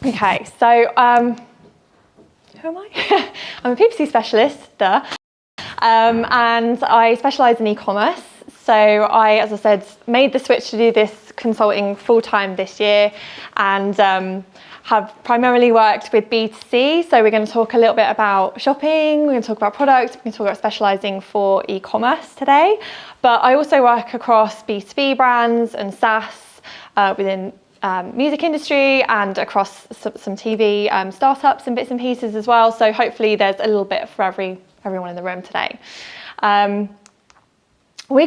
Okay, so who am I? I'm a ppc specialist, and I specialise in e-commerce. So I, as I said, made the switch to do this consulting full-time this year, and have primarily worked with B2C. So we're going to talk a little bit about shopping, we're going to talk about products, we're going to talk about specialising for e-commerce today. But I also work across B2B brands and SaaS within music industry and across some TV startups and bits and pieces as well. So hopefully there's a little bit for everyone in the room today. We're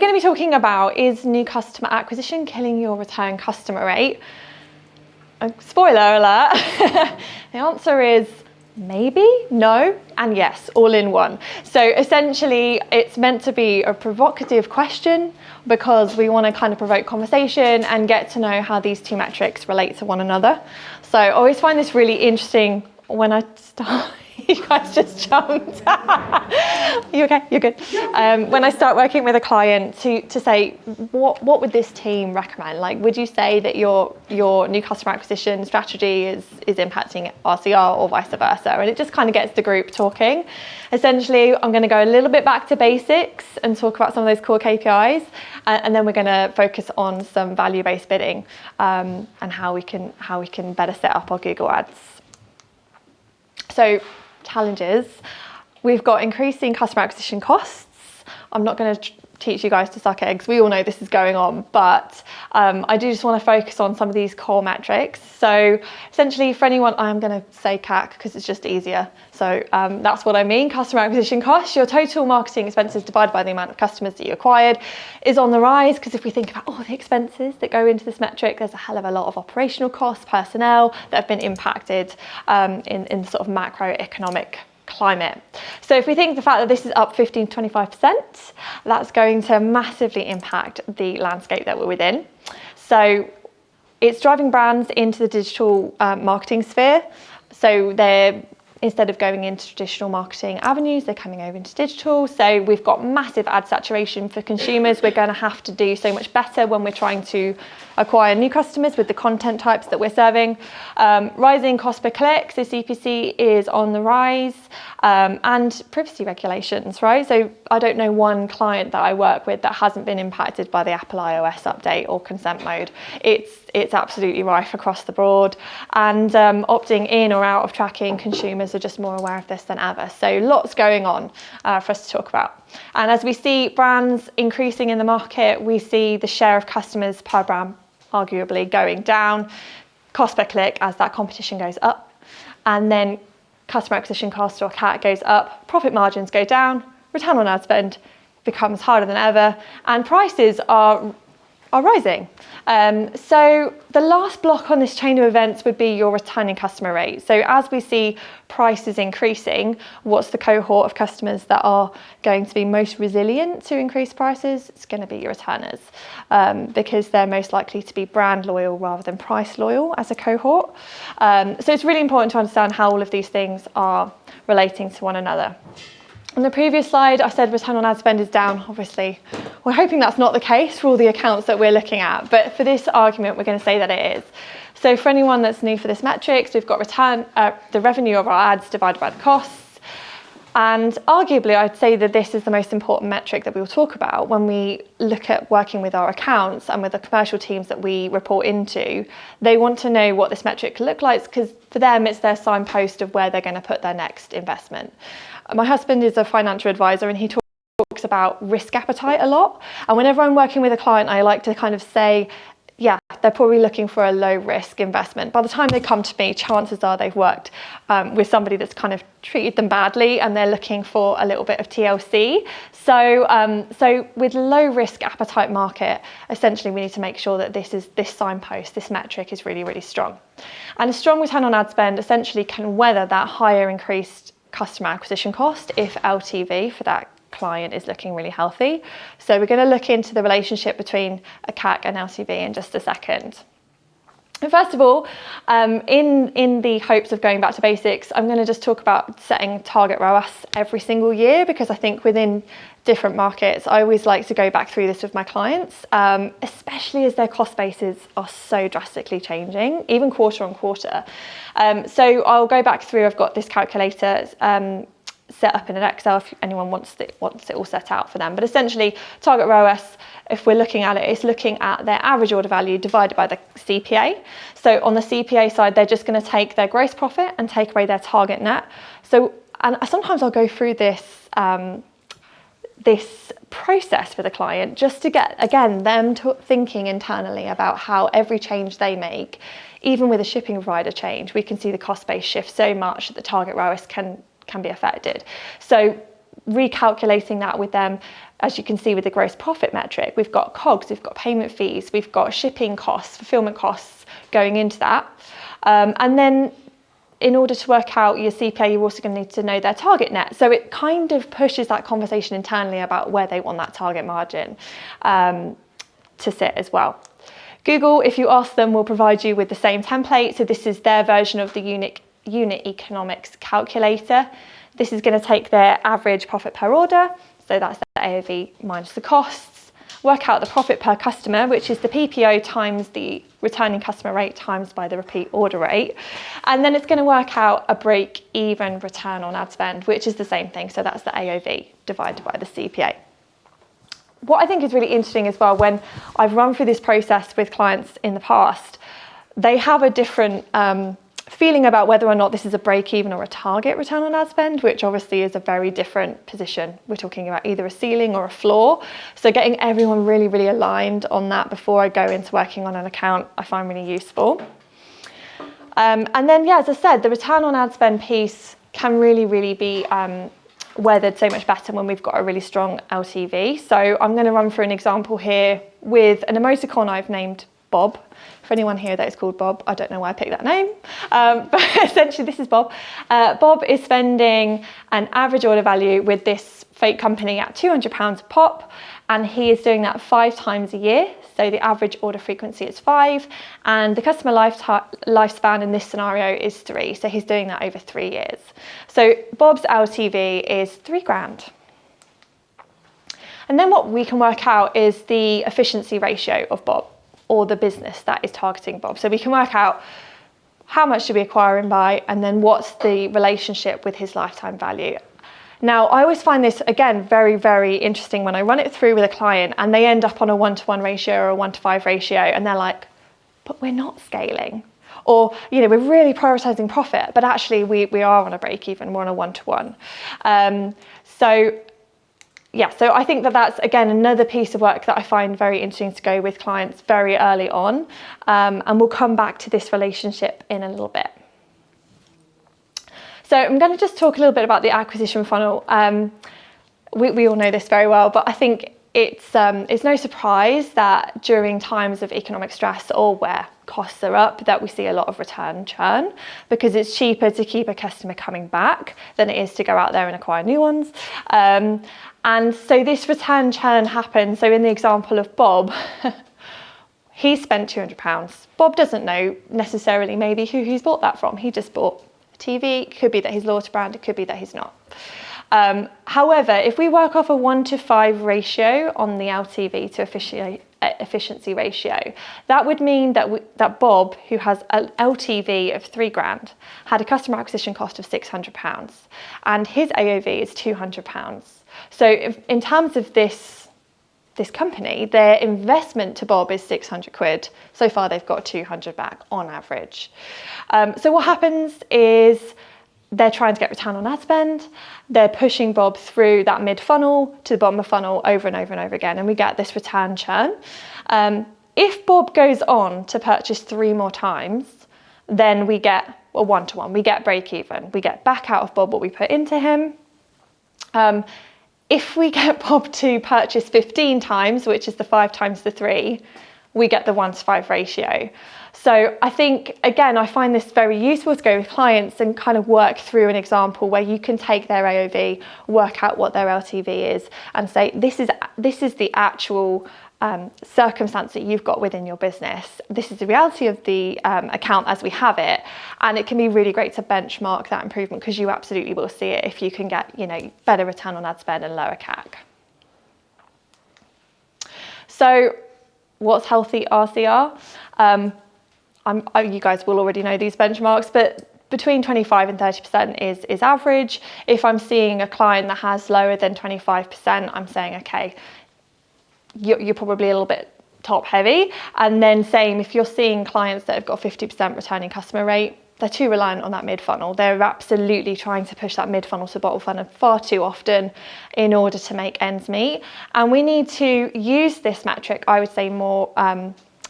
going to be talking about, is new customer acquisition killing your return customer rate? Spoiler alert, the answer is maybe, no, and yes, all in one. So essentially it's meant to be a provocative question because we want to kind of provoke conversation and get to know how these two metrics relate to one another. So I always find this really interesting when I start. You guys just jumped. You okay? You're good. When I start working with a client to say, what would this team recommend? Like, would you say that your new customer acquisition strategy is impacting RCR or vice versa? And it just kind of gets the group talking. Essentially, I'm going to go a little bit back to basics and talk about some of those core KPIs, and then we're going to focus on some value-based bidding and how we can better set up our Google Ads. So, challenges. We've got increasing customer acquisition costs. I'm not going to teach you guys to suck eggs. We all know this is going on, but I do just want to focus on some of these core metrics. So essentially for anyone, I'm going to say CAC because it's just easier. So that's what I mean. Customer acquisition costs, your total marketing expenses divided by the amount of customers that you acquired, is on the rise, because if we think about all the expenses that go into this metric, there's a hell of a lot of operational costs, personnel that have been impacted in sort of macroeconomic climate. So if we think the fact that this is up 15 to 25%, that's going to massively impact the landscape that we're within. So it's driving brands into the digital marketing sphere. So instead of going into traditional marketing avenues, they're coming over into digital. So we've got massive ad saturation for consumers. We're going to have to do so much better when we're trying to acquire new customers with the content types that we're serving. Rising cost per click, so CPC is on the rise, and privacy regulations, right? So I don't know one client that I work with that hasn't been impacted by the Apple iOS update or consent mode. It's absolutely rife across the board, and opting in or out of tracking, consumers are just more aware of this than ever. So lots going on for us to talk about. And as we see brands increasing in the market, we see the share of customers per brand arguably going down, cost per click as that competition goes up, and then customer acquisition cost or CAC goes up, profit margins go down, return on ad spend becomes harder than ever, and prices are rising. So the last block on this chain of events would be your returning customer rate. So as we see prices increasing, what's the cohort of customers that are going to be most resilient to increased prices? It's going to be your returners, because they're most likely to be brand loyal rather than price loyal as a cohort. So it's really important to understand how all of these things are relating to one another. On the previous slide, I said return on ad spend is down. Obviously, we're hoping that's not the case for all the accounts that we're looking at, but for this argument, we're going to say that it is. So for anyone that's new for this metrics, we've got the revenue of our ads divided by the costs. And arguably, I'd say that this is the most important metric that we will talk about when we look at working with our accounts and with the commercial teams that we report into. They want to know what this metric look like, because for them, it's their signpost of where they're going to put their next investment. My husband is a financial advisor, and he talks about risk appetite a lot. And whenever I'm working with a client, I like to kind of say, yeah, they're probably looking for a low risk investment. By the time they come to me, chances are they've worked with somebody that's kind of treated them badly, and they're looking for a little bit of TLC. So with low risk appetite market, essentially we need to make sure that this signpost, this metric is really, really strong. And a strong return on ad spend essentially can weather that higher increased customer acquisition cost if LTV for that client is looking really healthy. So we're going to look into the relationship between a CAC and LTV in just a second. And first of all, in the hopes of going back to basics, I'm going to just talk about setting target ROAS every single year, because I think within different markets, I always like to go back through this with my clients, especially as their cost bases are so drastically changing, even quarter on quarter. So I'll go back through, I've got this calculator set up in an Excel if anyone wants it all set out for them. But essentially, target ROAS, if we're looking at it, is looking at their average order value divided by the CPA. So on the CPA side, they're just going to take their gross profit and take away their target net. So, and sometimes I'll go through this this process for the client just to get, again, them thinking internally about how every change they make, even with a shipping provider change, we can see the cost base shift so much that the target ROAS can be affected. So recalculating that with them, as you can see with the gross profit metric, we've got COGS, we've got payment fees, we've got shipping costs, fulfillment costs going into that. And then in order to work out your CPA, you're also going to need to know their target net. So it kind of pushes that conversation internally about where they want that target margin to sit as well. Google, if you ask them, will provide you with the same template. So this is their version of the unit economics calculator. This is going to take their average profit per order, so that's the AOV minus the costs, work out the profit per customer, which is the PPO times the returning customer rate times by the repeat order rate, and then it's going to work out a break-even return on ad spend, which is the same thing, so that's the AOV divided by the CPA. What I think is really interesting as well, when I've run through this process with clients in the past, they have a different feeling about whether or not this is a break-even or a target return on ad spend, which obviously is a very different position. We're talking about either a ceiling or a floor. So getting everyone really, really aligned on that before I go into working on an account, I find really useful. And then, yeah, as I said, the return on ad spend piece can really, really be weathered so much better when we've got a really strong LTV. So I'm going to run through an example here with an emoticon I've named Bob. For anyone here that is called Bob, I don't know why I picked that name, but essentially this is Bob. Bob is spending an average order value with this fake company at £200 a pop, and he is doing that 5 times a year. So the average order frequency is 5, and the customer lifespan in this scenario is 3. So he's doing that over 3 years. So Bob's LTV is £3,000. And then what we can work out is the efficiency ratio of Bob, or the business that is targeting Bob. So we can work out how much should we acquire him by, and then what's the relationship with his lifetime value. Now, I always find this, again, very, very interesting when I run it through with a client and they end up on a 1-to-1 ratio or a 1-to-5 ratio, and they're like, but we're not scaling. Or, you know, we're really prioritizing profit, but actually we are on a break even, we're on a 1-to-1. So I think that that's, again, another piece of work that I find very interesting to go with clients very early on. And we'll come back to this relationship in a little bit. So I'm going to just talk a little bit about the acquisition funnel. We all know this very well, but I think it's no surprise that during times of economic stress or where costs are up, that we see a lot of return churn, because it's cheaper to keep a customer coming back than it is to go out there and acquire new ones. And so this return churn happens. So in the example of Bob, he spent £200. Bob doesn't know necessarily maybe who he's bought that from. He just bought a TV. It could be that he's loyal to brand. It could be that he's not. However, if we work off a 1-to-5 ratio on the LTV to efficiency ratio, that would mean that Bob, who has an LTV of £3,000, had a customer acquisition cost of £600, and his AOV is £200. So in terms of this company, their investment to Bob is 600 quid. So far, they've got 200 back on average. So what happens is they're trying to get return on ad spend. They're pushing Bob through that mid funnel to the bottom of funnel over and over and over again, and we get this return churn. If Bob goes on to purchase 3 more times, then we get a 1-to-1. We get break even. We get back out of Bob what we put into him. If we get Bob to purchase 15 times, which is the 5 times the 3, we get the 1-to-5 ratio. So I think, again, I find this very useful to go with clients and kind of work through an example where you can take their AOV, work out what their LTV is, and say, this is the actual circumstance that you've got within your business. This is the reality of the account as we have it, and it can be really great to benchmark that improvement, because you absolutely will see it if you can get, better return on ad spend and lower CAC. So what's healthy RCR? You guys will already know these benchmarks, but between 25 and 30% is average. If I'm seeing a client that has lower than 25%, I'm saying, okay, you're probably a little bit top heavy. And then same, if you're seeing clients that have got 50% returning customer rate, they're too reliant on that mid-funnel. They're absolutely trying to push that mid-funnel to bottom funnel far too often in order to make ends meet. And we need to use this metric, I would say, more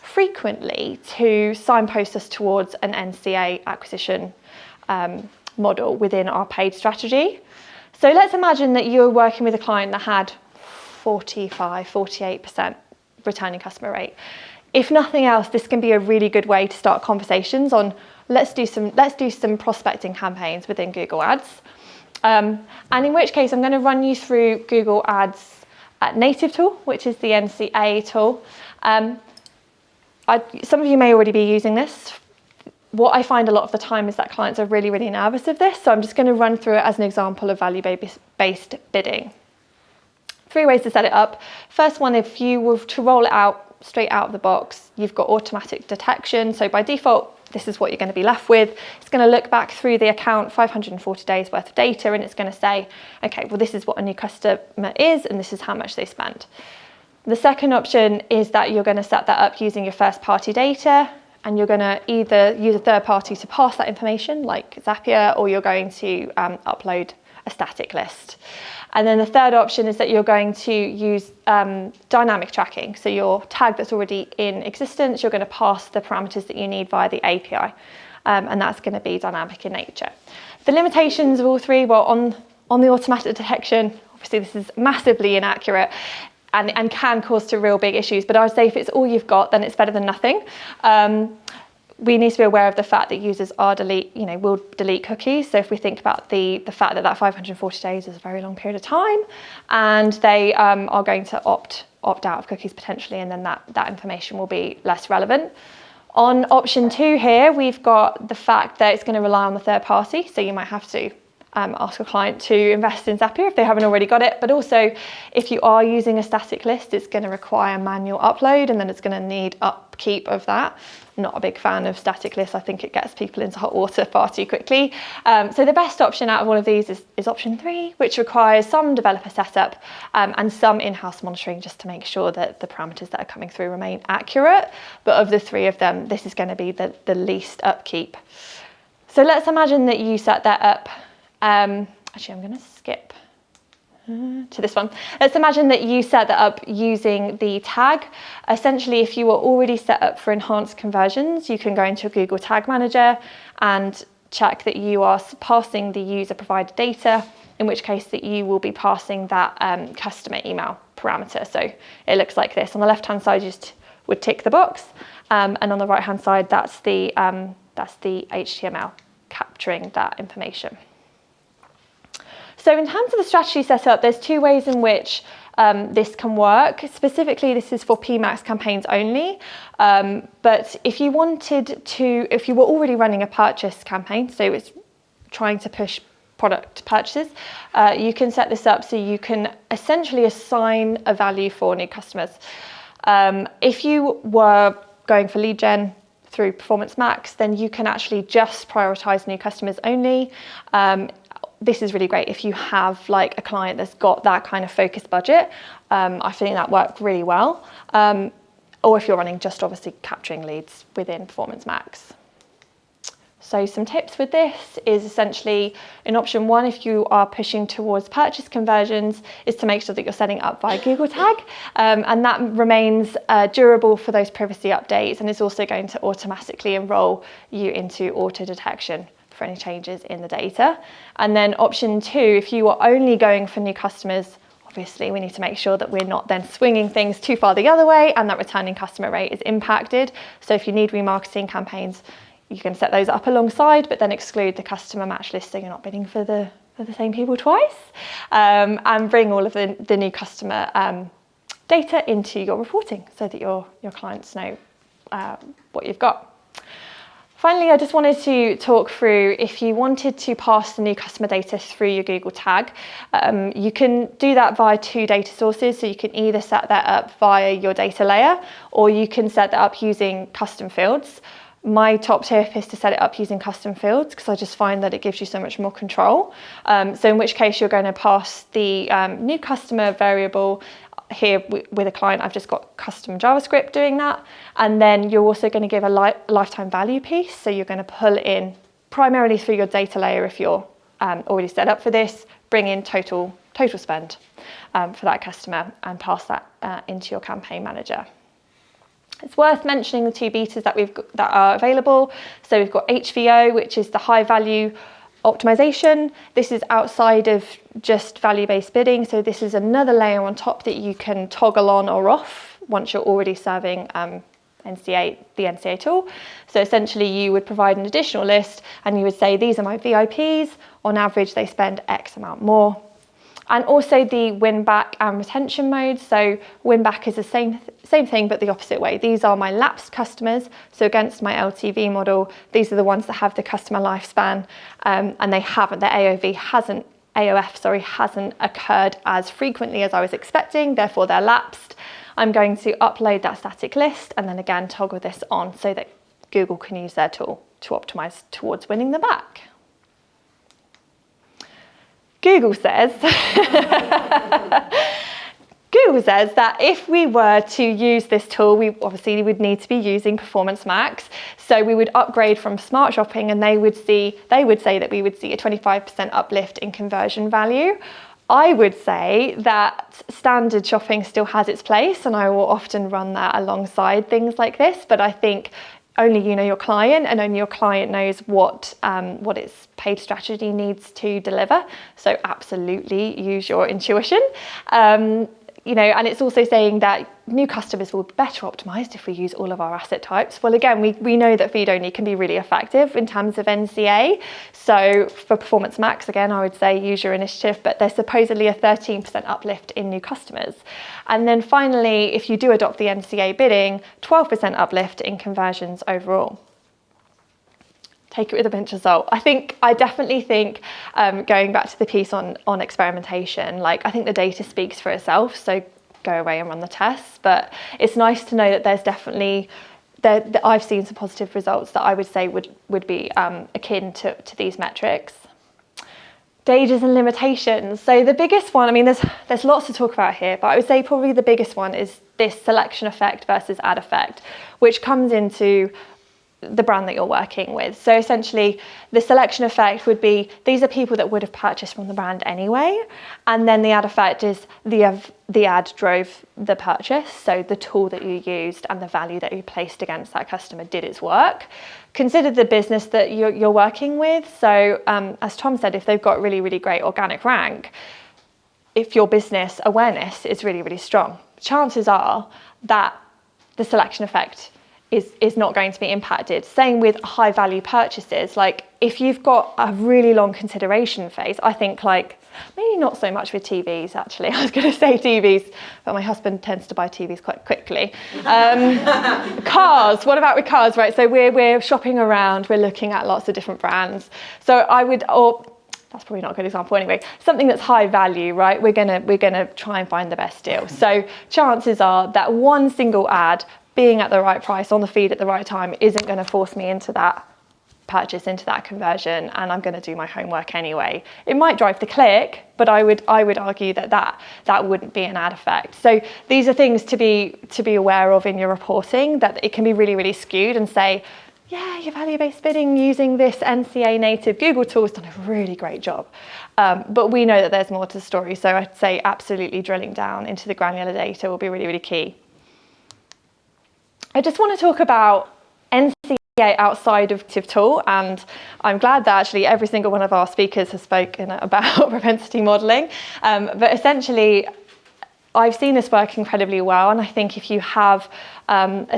frequently to signpost us towards an NCA acquisition model within our paid strategy. So let's imagine that you're working with a client that had 45, 48% returning customer rate. If nothing else, this can be a really good way to start conversations on let's do some prospecting campaigns within Google Ads. And in which case I'm going to run you through Google Ads native tool, which is the NCA tool. Some of you may already be using this. What I find a lot of the time is that clients are really, really nervous of this. So I'm just going to run through it as an example of value-based bidding. 3 ways to set it up. First one, if you were to roll it out straight out of the box, you've got automatic detection. So by default, this is what you're going to be left with. It's going to look back through the account, 540 days worth of data, and it's going to say, okay, well, this is what a new customer is, and this is how much they spend. The second option is that you're going to set that up using your first party data, and you're going to either use a third party to pass that information, like Zapier, or you're going to upload a static list. And then the third option is that you're going to use dynamic tracking. So your tag that's already in existence, you're going to pass the parameters that you need via the API. And that's going to be dynamic in nature. The limitations of all three, well, on the automatic detection, obviously this is massively inaccurate and can cause to real big issues. But I would say if it's all you've got, then it's better than nothing. We need to be aware of the fact that users will delete cookies. So if we think about the fact that 540 days is a very long period of time, and they are going to opt out of cookies potentially, and then that information will be less relevant. On option 2 here, we've got the fact that it's going to rely on the third party. So you might have to ask a client to invest in Zapier if they haven't already got it. But also, if you are using a static list, it's going to require manual upload, and then it's going to need upkeep of that. Not a big fan of static lists. I think it gets people into hot water far too quickly. So the best option out of all of these is option 3, which requires some developer setup and some in-house monitoring just to make sure that the parameters that are coming through remain accurate. But of the 3 of them, this is going to be the least upkeep. So let's imagine that you set that up. Actually, I'm going to skip to this one. Let's imagine that you set that up using the tag. Essentially, if you were already set up for enhanced conversions, you can go into a Google Tag Manager and check that you are passing the user provided data, in which case that you will be passing that customer email parameter. So it looks like this. On the left-hand side, you just would tick the box, and on the right-hand side, that's the HTML capturing that information. So in terms of the strategy setup, there's 2 ways in which this can work. Specifically, this is for PMAX campaigns only. But if you were already running a purchase campaign, so it's trying to push product purchases, you can set this up so you can essentially assign a value for new customers. If you were going for lead gen through Performance Max, then you can actually just prioritize new customers only. This is really great if you have like a client that's got that kind of focused budget. I think that worked really well. Or if you're running just obviously capturing leads within Performance Max. So some tips with this is essentially in option 1, if you are pushing towards purchase conversions, is to make sure that you're setting up via Google Tag. And that remains durable for those privacy updates. And it's also going to automatically enroll you into auto detection for any changes in the data. And then option 2, if you are only going for new customers, obviously we need to make sure that we're not then swinging things too far the other way and that returning customer rate is impacted. So if you need remarketing campaigns, you can set those up alongside, but then exclude the customer match list so you're not bidding for the same people twice, and bring all of the new customer data into your reporting so that your clients know what you've got. Finally, I just wanted to talk through if you wanted to pass the new customer data through your Google tag, you can do that via 2 data sources. So you can either set that up via your data layer, or you can set that up using custom fields. My top tip is to set it up using custom fields because I just find that it gives you so much more control. So in which case you're going to pass the new customer variable. Here with a client, I've just got custom JavaScript doing that. And then you're also going to give a lifetime value piece. So you're going to pull in primarily through your data layer if you're already set up for this, bring in total spend for that customer and pass that into your campaign manager. It's worth mentioning the 2 betas that are available. So we've got HVO, which is the high value optimization. This is outside of just value-based bidding. So this is another layer on top that you can toggle on or off once you're already serving the NCA tool. So essentially you would provide an additional list and you would say, these are my VIPs. On average, they spend X amount more. And also the win back and retention mode. So win back is the same thing, but the opposite way. These are my lapsed customers. So against my LTV model, these are the ones that have the customer lifespan and they haven't, their AOF hasn't occurred as frequently as I was expecting, therefore they're lapsed. I'm going to upload that static list and then again toggle this on so that Google can use their tool to optimize towards winning them back. Google says that if we were to use this tool, we obviously would need to be using Performance Max. So we would upgrade from Smart Shopping and they would say that we would see a 25% uplift in conversion value. I would say that standard shopping still has its place and I will often run that alongside things like this, but I think only you know your client and only your client knows what its paid strategy needs to deliver. So absolutely use your intuition. And it's also saying that new customers will be better optimized if we use all of our asset types. Well, again, we know that feed only can be really effective in terms of NCA. So for Performance Max, again, I would say use your initiative, but there's supposedly a 13% uplift in new customers. And then finally, if you do adopt the NCA bidding, 12% uplift in conversions overall. Take it with a pinch of salt. I definitely think, going back to the piece on experimentation, I think the data speaks for itself, so go away and run the tests. But it's nice to know that there's definitely, that I've seen some positive results that I would say would be akin to these metrics. Dangers and limitations. So the biggest one, there's lots to talk about here, but I would say probably the biggest one is this selection effect versus ad effect, which comes into the brand that you're working with. So essentially the selection effect would be, these are people that would have purchased from the brand anyway. And then the ad effect is the ad drove the purchase. So the tool that you used and the value that you placed against that customer did its work. Consider the business that you're working with. So as Tom said, if they've got really, really great organic rank, if your business awareness is really, really strong, chances are that the selection effect is not going to be impacted. Same with high value purchases. If you've got a really long consideration phase, I think maybe not so much with TVs actually. I was going to say TVs, but my husband tends to buy TVs quite quickly. Cars, what about with cars, right? So we're shopping around, we're looking at lots of different brands. So that's probably not a good example anyway. Something that's high value, right? We're gonna try and find the best deal. So chances are that one single ad being at the right price on the feed at the right time isn't going to force me into that purchase, into that conversion, and I'm going to do my homework anyway. It might drive the click, but I would argue that wouldn't be an ad effect. So these are things to be aware of in your reporting, that it can be really, really skewed and say, yeah, your value-based bidding using this NCA native Google tool has done a really great job. But we know that there's more to the story. So I'd say absolutely drilling down into the granular data will be really, really key. I just want to talk about NCA outside of tool, and I'm glad that actually every single one of our speakers has spoken about propensity modelling. But essentially, I've seen this work incredibly well, and I think if you have an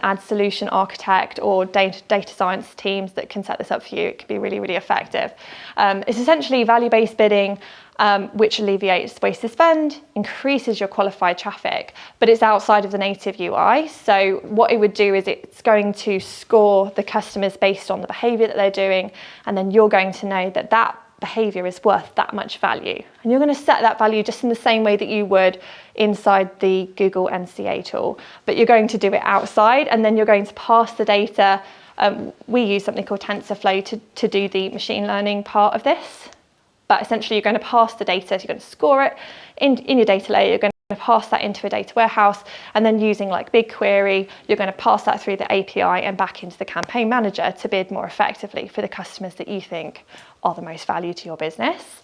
ad solution architect or data science teams that can set this up for you, it can be really, really effective. It's essentially value-based bidding, which alleviates wasted spend, increases your qualified traffic, but it's outside of the native UI. So what it would do is it's going to score the customers based on the behavior that they're doing, and then you're going to know that that behavior is worth that much value. And you're going to set that value just in the same way that you would inside the Google NCA tool, but you're going to do it outside, and then you're going to pass the data. We use something called TensorFlow to do the machine learning part of this. But essentially you're going to pass the data, so you're going to score it in your data layer, you're going to pass that into a data warehouse, and then using like BigQuery, you're going to pass that through the API and back into the campaign manager to bid more effectively for the customers that you think are the most value to your business.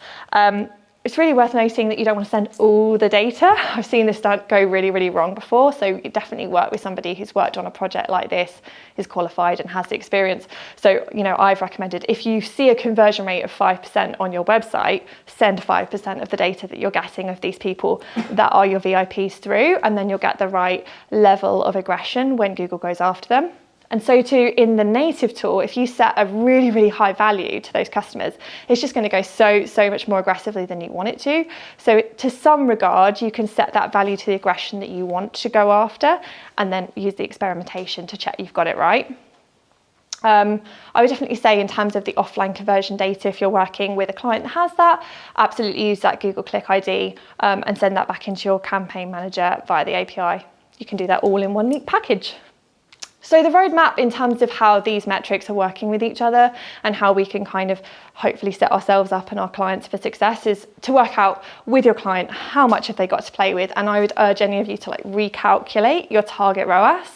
It's really worth noting that you don't want to send all the data. I've seen this go really, really wrong before. So you definitely work with somebody who's worked on a project like this, is qualified and has the experience. So, I've recommended if you see a conversion rate of 5% on your website, send 5% of the data that you're getting of these people that are your VIPs through, and then you'll get the right level of aggression when Google goes after them. And so too, in the native tool, if you set a really, really high value to those customers, it's just going to go so much more aggressively than you want it to. So to some regard, you can set that value to the aggression that you want to go after, and then use the experimentation to check you've got it right. I would definitely say in terms of the offline conversion data, if you're working with a client that has that, absolutely use that Google Click ID and send that back into your campaign manager via the API. You can do that all in one neat package. So the roadmap in terms of how these metrics are working with each other and how we can kind of hopefully set ourselves up and our clients for success is to work out with your client how much have they got to play with. And I would urge any of you to recalculate your target ROAS.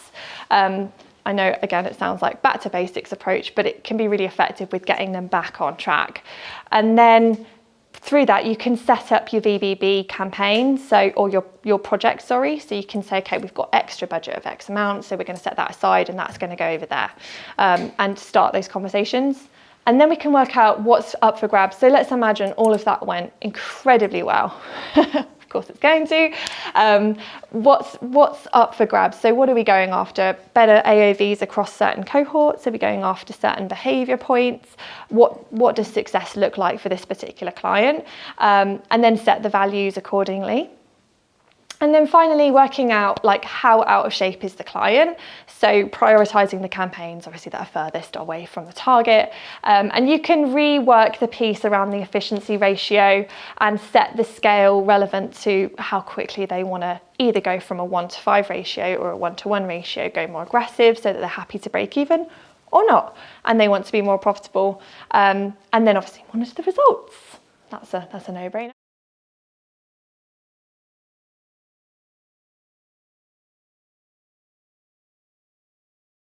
I know, again, it sounds like back to basics approach, but it can be really effective with getting them back on track. And then through that, you can set up your VBB campaign, or your project, so you can say, okay, we've got extra budget of X amount, so we're going to set that aside and that's going to go over there, and start those conversations. And then we can work out what's up for grabs. So let's imagine all of that went incredibly well. Of course it's going to. What's up for grabs? So what are we going after? Better AOVs across certain cohorts? Are we going after certain behavior points? What does success look like for this particular client? And then set the values accordingly. And then finally, working out how out of shape is the client. So prioritizing the campaigns, obviously, that are furthest away from the target. And you can rework the piece around the efficiency ratio and set the scale relevant to how quickly they want to either go from a 1:5 ratio or a 1:1 ratio, go more aggressive so that they're happy to break even, or not, and they want to be more profitable. And then obviously monitor the results. That's a no-brainer.